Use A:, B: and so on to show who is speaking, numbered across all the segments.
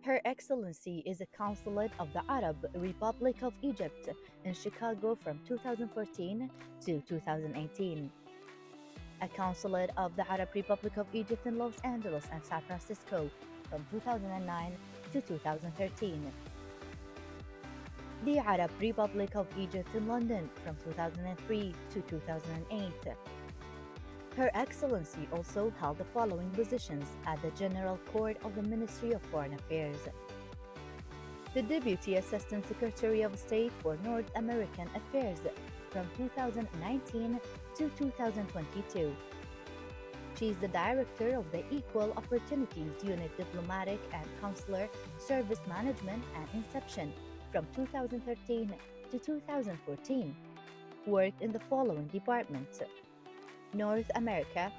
A: Her Excellency is a consulate of the Arab Republic of Egypt in Chicago from 2014 to 2018, a consulate of the Arab Republic of Egypt in Los Angeles and San Francisco from 2009 to 2013, the Arab Republic of Egypt in London from 2003 to 2008. Her Excellency also held the following positions at the General Court of the Ministry of Foreign Affairs: the Deputy Assistant Secretary of State for North American Affairs from 2019 to 2022. She is the Director of the Equal Opportunities Unit Diplomatic and Consular Service Management at inception from 2013 to 2014. Worked in the following departments: North America,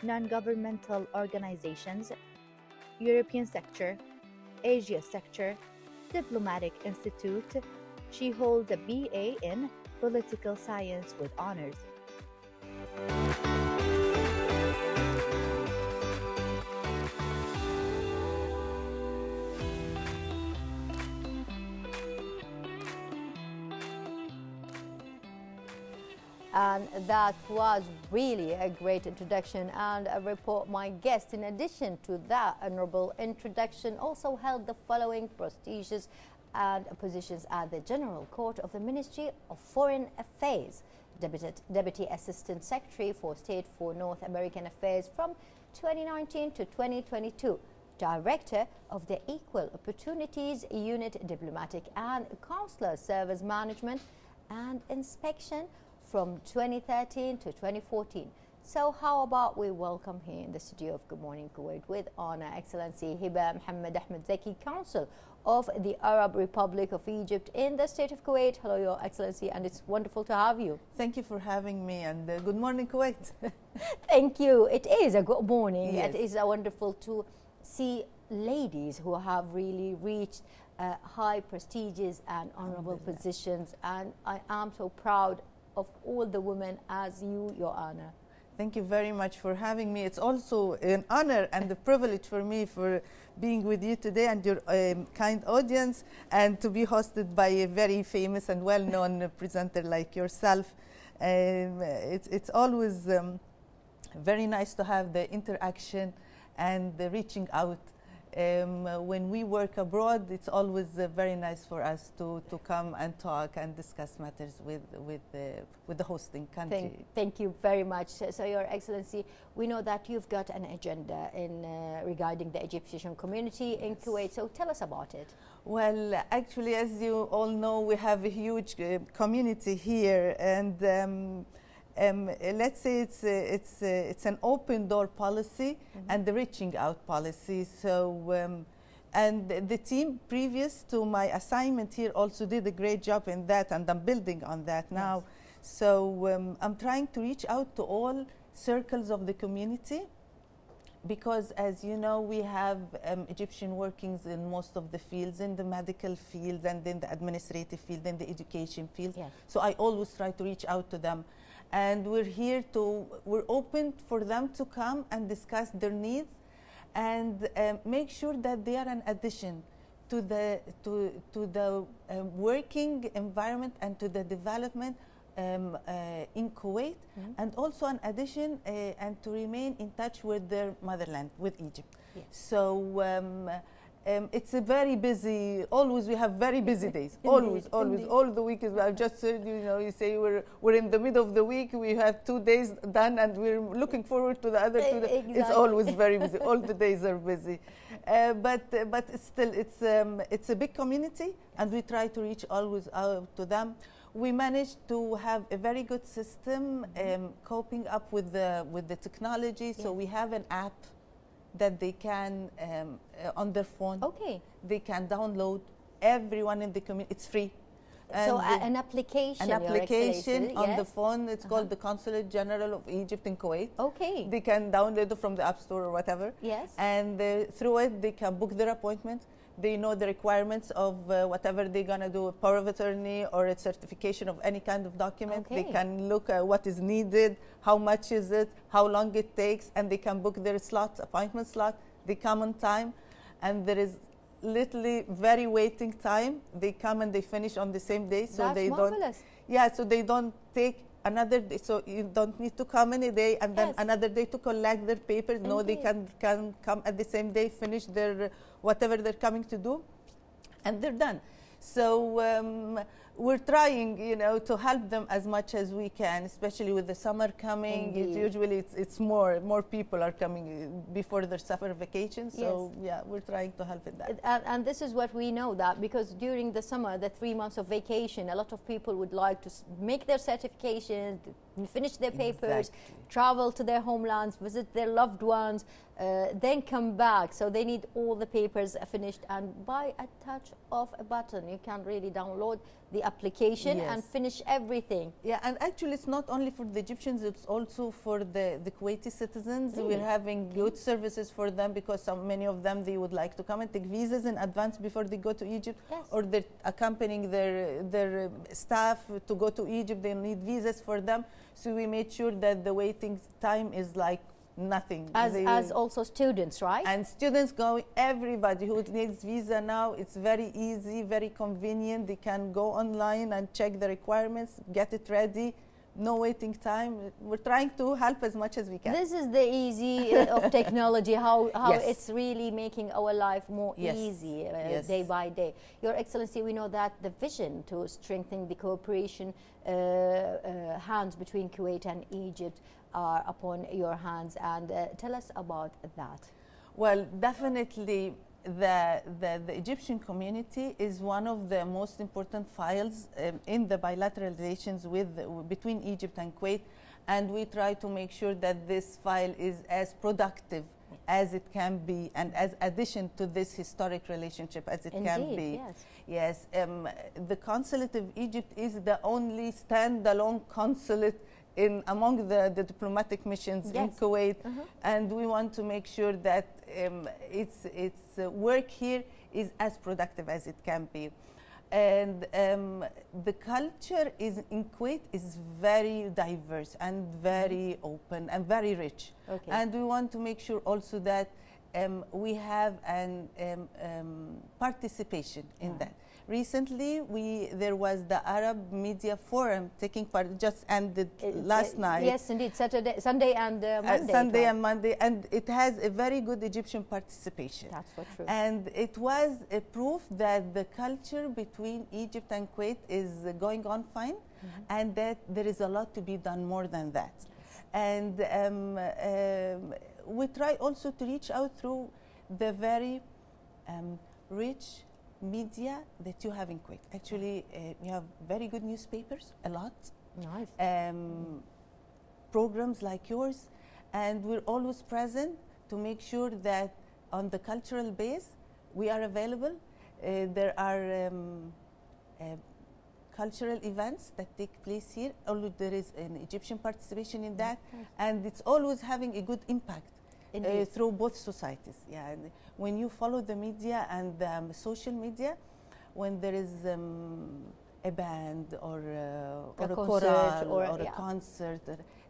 A: non-governmental organizations, European sector, Asia sector, Diplomatic Institute. She holds a BA in Political Science with honors.
B: And that was really a great introduction and a report. My guest, in addition to that honorable introduction, also held the following prestigious and positions at the General Court of the Ministry of Foreign Affairs: Deputy Assistant Secretary for State for North American Affairs from 2019 to 2022, Director of the Equal Opportunities Unit Diplomatic and Consular Service Management and Inspection from 2013 to 2014. So how about we welcome here in the studio of Good Morning Kuwait with Honor Excellency Heba Mohamed Ahmed Zaki, Consul of the Arab Republic of Egypt in the state of Kuwait. Hello, Your Excellency, and it's wonderful to have you.
C: Thank you for having me, and good morning, Kuwait.
B: Thank you. It is a good morning.
C: Yes.
B: It is wonderful to see ladies who have really reached high, prestigious and honorable positions, and I am so proud of all the women as you, Your Honor.
C: Thank you very much for having me. It's also an honor and a privilege for me for being with you today and your kind audience, and to be hosted by a very famous and well-known presenter like yourself. It's always very nice to have the interaction and the reaching out. When we work abroad, it's always very nice for us to come and talk and discuss matters with the hosting country.
B: Thank you very much. So, Your Excellency, we know that you've got an agenda in regarding the Egyptian community in Kuwait. So tell us about it.
C: Well, actually, as you all know, we have a huge community here, and let's say it's an open door policy and the reaching out policy. So, and the team previous to my assignment here also did a great job in that, and I'm building on that now. Yes. So I'm trying to reach out to all circles of the community, because as you know, we have Egyptian workings in most of the fields, in the medical field and in the administrative field and the education field. Yes. So I always try to reach out to them. And we're open for them to come and discuss their needs and make sure that they are an addition to the working environment and to the development in Kuwait, and also an addition and to remain in touch with their motherland, with Egypt. Yes. So it's a very busy, always we have very busy days, always, all the week. I've just said, you know, you say we're in the middle of the week, we have 2 days done and we're looking forward to the other 2 days. Exactly. It's always very busy, all the days are busy. But still, it's a big community, and we try to reach always out to them. We managed to have a very good system coping up with the technology. Yes. So we have an app that they can, on their phone, they can download. Everyone in the community, it's free.
B: So an application
C: on the phone. It's called the Consulate General of Egypt in Kuwait.
B: Okay.
C: They can download it from the App Store or whatever.
B: Yes.
C: And through it, they can book their appointment. They know the requirements of whatever they're going to do, a power of attorney or a certification of any kind of document. Okay. They can look at what is needed, how much is it, how long it takes, and they can book their slot, appointment slot. They come on time, and there is literally very waiting time. They come and they finish on the same day, so
B: That's
C: they
B: marvelous.
C: don't. Yeah, so they don't take another day, so you don't need to come in a day and then another day to collect their papers. Indeed. No, they can come at the same day, finish their whatever they're coming to do, and they're done. So we're trying, you know, to help them as much as we can, especially with the summer coming. Usually it's more people are coming before their summer vacation. So yeah, we're trying to help with that.
B: And this is what we know, that because during the summer, the 3 months of vacation, a lot of people would like to make their certifications, finish their papers, travel to their homelands, visit their loved ones, then come back. So they need all the papers finished, and by a touch of a button, you can really download the application and finish everything.
C: Yeah, and actually it's not only for the Egyptians, it's also for the Kuwaiti citizens. We're having good services for them, because many of them, they would like to come and take visas in advance before they go to Egypt, or they're accompanying their staff to go to Egypt. They need visas for them. So we made sure that the waiting time is like nothing.
B: As also students, right?
C: And students going, everybody who needs visa now, it's very easy, very convenient. They can go online and check the requirements, get it ready. No waiting time. We're trying to help as much as we can.
B: This is the easy of technology, how it's really making our life more easy day by day. Your Excellency, we know that the vision to strengthen the cooperation hands between Kuwait and Egypt are upon your hands, and tell us about that.
C: Well, definitely the Egyptian community is one of the most important files in the bilateral relations between Egypt and Kuwait, and we try to make sure that this file is as productive as it can be, and as addition to this historic relationship as it can be. Yes, the Consulate of Egypt is the only standalone consulate among the diplomatic missions in Kuwait, and we want to make sure that its work here is as productive as it can be. And the culture in Kuwait is very diverse and very open and very rich. And we want to make sure also that we have an participation in that. Recently, there was the Arab Media Forum taking part, just ended last night.
B: Yes, indeed, Sunday and Monday.
C: Sunday and Monday, and it has a very good Egyptian participation.
B: That's so true.
C: And it was a proof that the culture between Egypt and Kuwait is going on fine, and that there is a lot to be done more than that. And we try also to reach out through the very rich media that you have in Kuwait. Actually, you have very good newspapers, a lot.
B: Nice.
C: Programs like yours, and we're always present to make sure that on the cultural base we are available. There are cultural events that take place here. Always there is an Egyptian participation in that, and it's always having a good impact through both societies. Yeah, and when you follow the media and social media, when there is a band or a chorale or a concert,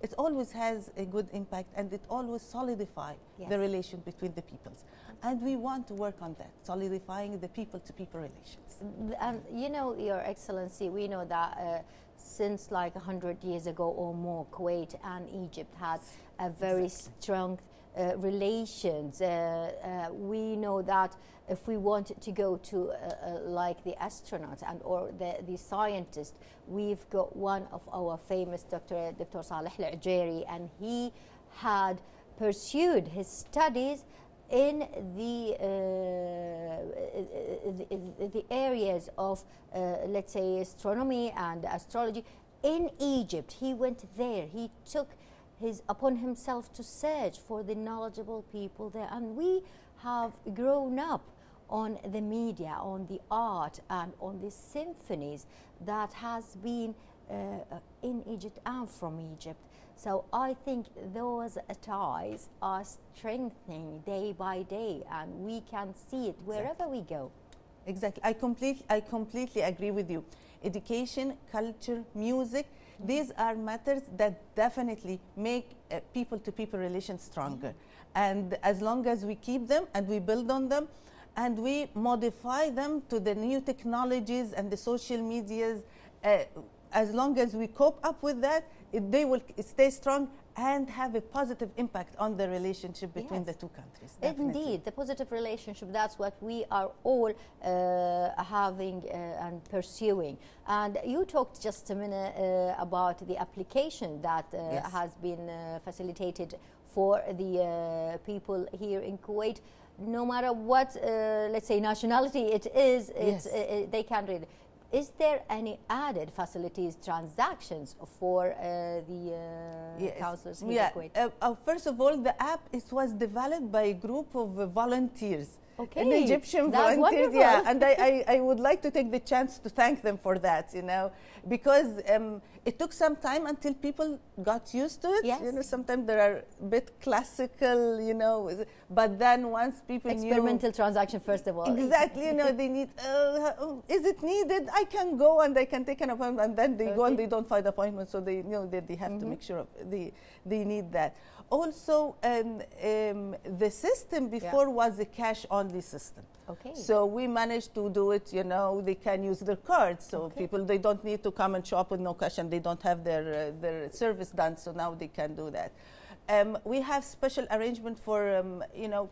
C: it always has a good impact, and it always solidifies the relation between the peoples. And we want to work on that, solidifying the people-to-people relations.
B: And you know, Your Excellency, we know that since like 100 years ago or more, Kuwait and Egypt had a very strong relations. We know that if we wanted to go to like the astronauts or the scientists, we've got one of our famous Dr. Saleh Al-Ujeri, and he had pursued his studies in the areas of let's say astronomy and astrology in Egypt. He went there. He took upon himself to search for the knowledgeable people there, and we have grown up on the media, on the art, and on the symphonies that has been in Egypt and from Egypt. So I think those ties are strengthening day by day, and we can see it wherever we go.
C: Exactly. I completely agree with you. Education, culture, music, these are matters that definitely make people-to-people relations stronger. And as long as we keep them and we build on them, and we modify them to the new technologies and the social medias. As long as we cope up with that, they will stay strong and have a positive impact on the relationship between the two countries. Definitely.
B: Indeed, the positive relationship, that's what we are all having and pursuing. And you talked just a minute about the application that has been facilitated for the people here in Kuwait. No matter what, let's say, nationality it is, they can read. Is there any added facilities, transactions for the councillors here in Kuwait?
C: First of all, the app was developed by a group of volunteers.
B: Okay,
C: an Egyptian
B: that's
C: volunteers,
B: wonderful.
C: and I would like to take the chance to thank them for that, because it took some time until people got used to it.
B: Yes.
C: Sometimes they are a bit classical, but then once people
B: experimental transaction, first of all.
C: Exactly, they need, is it needed? I can go and I can take an appointment, and then they go and they don't find appointment, so they know that they have to make sure they need that. Also, the system before was a cash-only system.
B: Okay.
C: So we managed to do it, they can use their cards. So people, they don't need to come and shop with no cash, and they don't have their service done. So now they can do that. We have special arrangement for,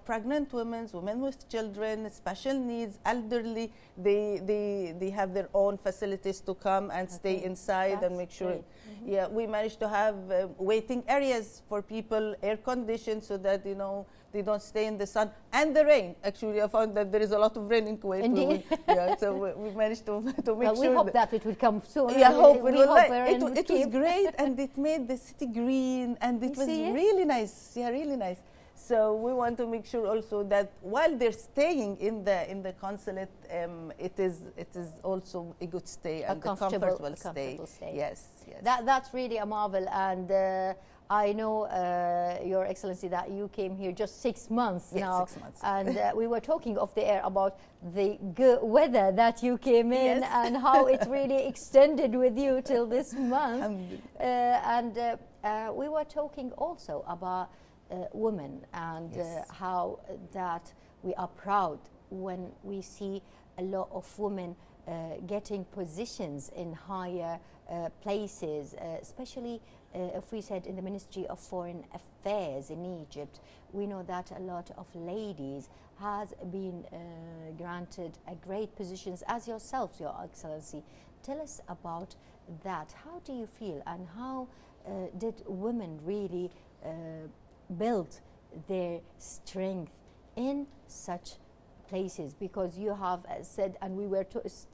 C: pregnant women with children, special needs, elderly. They have their own facilities to come and stay inside and make sure. Yeah, we managed to have waiting areas for people, air conditioned, so that they don't stay in the sun and the rain. Actually, I found that there is a lot of rain in Kuwait.
B: Indeed.
C: So we managed to make sure.
B: We hope that it will come soon.
C: Yeah,
B: it
C: was great, and it made the city green, and it was really nice. Yeah, really nice. So we want to make sure also that while they're staying in the consulate, it is also a good stay and a comfortable stay. Yes.
B: That's really a marvel, and I know, Your Excellency, that you came here just 6 months now.
C: 6 months.
B: And we were talking off the air about the good weather that you came in and how it really extended with you till this month. We were talking also about women and how that we are proud when we see a lot of women getting positions in higher places, especially if we said in the Ministry of Foreign Affairs in Egypt. We know that a lot of ladies has been granted great positions, as yourself, Your Excellency. Tell us about that. How do you feel, and how did women really build their strength in such places? Because you have said, and we were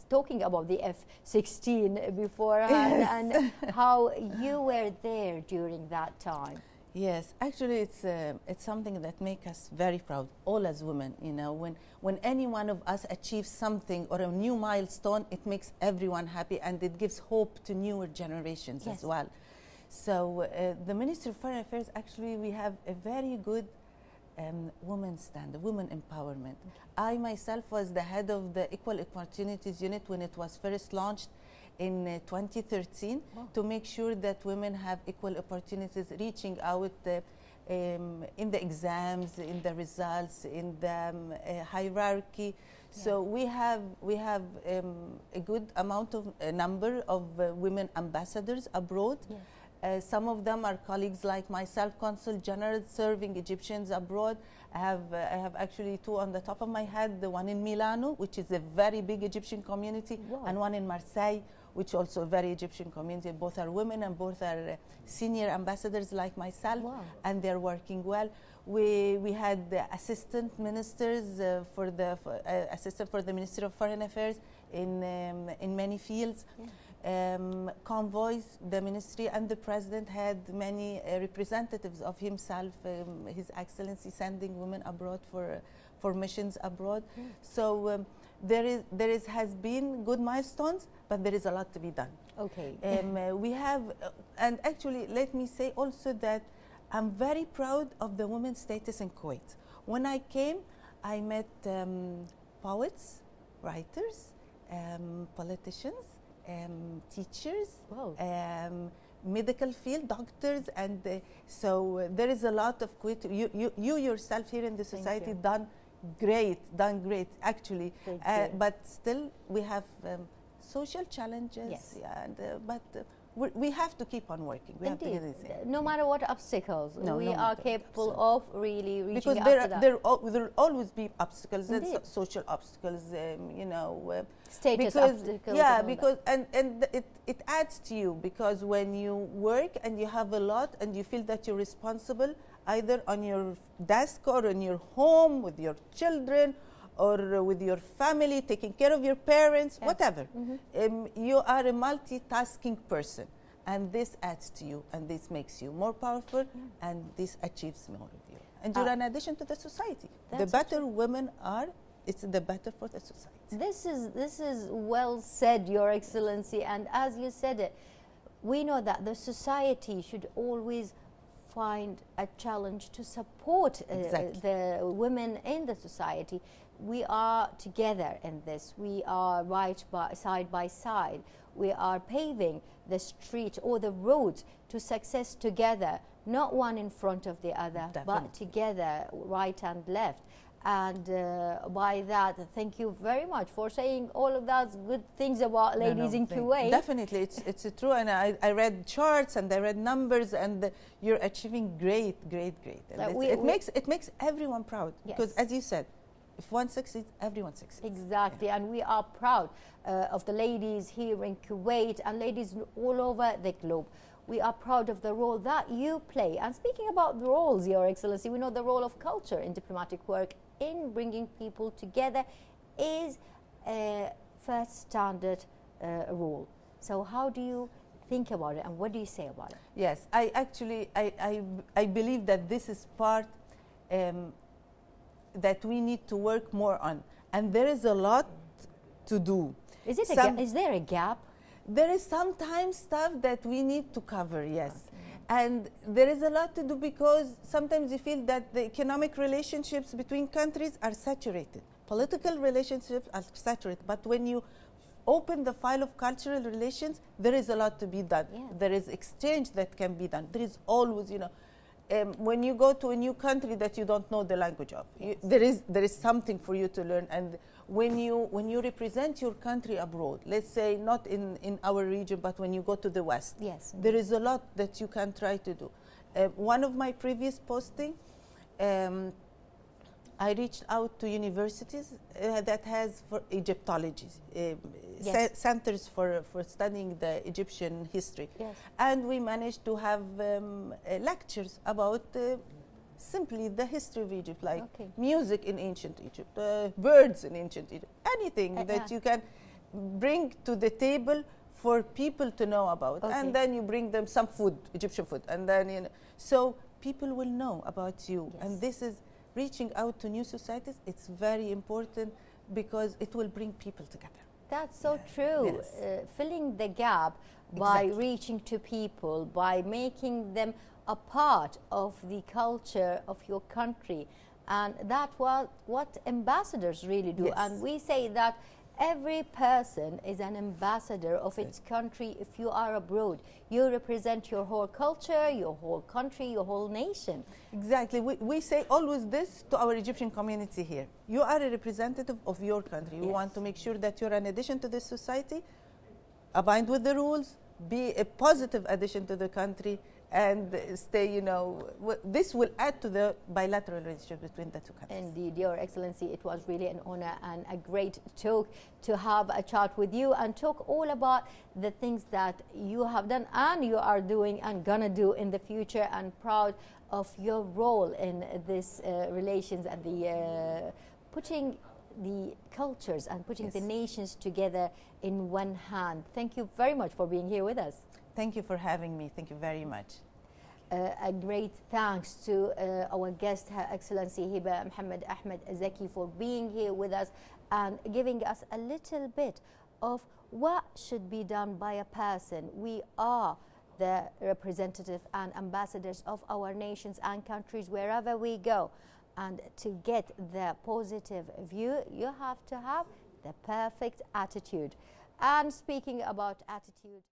B: talking about the F-16 beforehand, and how you were there during that time.
C: Yes, actually, it's something that makes us very proud, all as women. When any one of us achieves something or a new milestone, it makes everyone happy, and it gives hope to newer generations as well. So the Ministry of Foreign Affairs, actually, we have a very good women's standard, women empowerment. I myself was the head of the Equal Opportunities Unit when it was first launched in 2013 to make sure that women have equal opportunities, reaching out in the exams, in the results, in the hierarchy. So we have a good amount of number of women ambassadors abroad. Some of them are colleagues like myself, Consul General serving Egyptians abroad. I have actually 2 on the top of my head, the one in Milano, which is a very big Egyptian community, and one in Marseille, which also a very Egyptian community. Both are women and both are senior ambassadors like myself, and they're working well. We had the assistant ministers assistant for the Ministry of Foreign Affairs in many fields. Convoys, the ministry and the president had many representatives of himself, His Excellency, sending women abroad for missions abroad. So there has been good milestones, but there is a lot to be done.
B: Okay.
C: We have, and actually, let me say also that I'm very proud of the women's status in Kuwait. When I came, I met poets, writers, politicians, teachers, medical field, doctors, and so there is a lot of Kuwait. You yourself here in the society done great, done great, actually.
B: Good.
C: But still, we have social challenges.
B: Yes.
C: Yeah, and, but we have to keep on working. We
B: Indeed.
C: have to get this.
B: No matter what obstacles, we are capable of really reaching
C: because
B: out to
C: there will always be obstacles, and social obstacles,
B: status obstacles.
C: Yeah, because and it adds to you, because when you work and you have a lot and you feel that you're responsible, either on your desk or in your home with your children, or with your family, taking care of your parents, whatever. You are a multitasking person, and this adds to you, and this makes you more powerful, and this achieves more of you. And you're an addition to the society. The better women are, it's the better for the society.
B: This is well said, Your Excellency. And as you said it, we know that the society should always find a challenge to support the women in the society. We are together in this. We are side by side. We are paving the street or the road to success together, not one in front of the other, but together, right and left. And by that, thank you very much for saying all of those good things about ladies in Kuwait.
C: Definitely, it's true. And I read charts and I read numbers, and you're achieving great. And it makes everyone proud, because, as you said, if one succeeds, everyone succeeds.
B: Exactly, and we are proud of the ladies here in Kuwait and ladies all over the globe. We are proud of the role that you play. And speaking about the roles, Your Excellency, we know the role of culture in diplomatic work in bringing people together is a first standard role. So how do you think about it, and what do you say about it?
C: Yes, I believe that this is part that we need to work more on, and there is a lot to do.
B: Is there a gap?
C: There is sometimes stuff that we need to cover, yes. And there is a lot to do, because sometimes you feel that the economic relationships between countries are saturated. Political relationships are saturated, but when you open the file of cultural relations, there is a lot to be done. Yeah. There is exchange that can be done. There is always, when you go to a new country that you don't know the language of, there is something for you to learn. And when you represent your country abroad, let's say not in our region, but when you go to the West, there is a lot that you can try to do. One of my previous posting, I reached out to universities that has for Egyptology, centers for studying the Egyptian history. And we managed to have lectures about simply the history of Egypt, like music in ancient Egypt, birds in ancient Egypt, anything that you can bring to the table for people to know about. And then you bring them some food, Egyptian food, and then so people will know about you. And this is reaching out to new societies. It's very important, because it will bring people together.
B: That's so true. Filling the gap by reaching to people, by making them a part of the culture of your country. And that's what ambassadors really do. And we say that every person is an ambassador of its country. If you are abroad, you represent your whole culture, your whole country, your whole nation.
C: Exactly. We say always this to our Egyptian community here. You are a representative of your country. We want to make sure that you're an addition to this society, abide with the rules, be a positive addition to the country, and stay, this will add to the bilateral relationship between the two countries.
B: Indeed, Your Excellency, it was really an honor and a great talk to have a chat with you and talk all about the things that you have done and you are doing and gonna do in the future, and proud of your role in this relations and the putting the cultures and putting the nations together in one hand. Thank you very much for being here with us.
C: Thank you for having me. Thank you very much.
B: A great thanks to our guest, Her Excellency Heba Mohamed Ahmed Zaki, for being here with us and giving us a little bit of what should be done by a person. We are the representative and ambassadors of our nations and countries wherever we go. And to get the positive view, you have to have the perfect attitude. And speaking about attitude,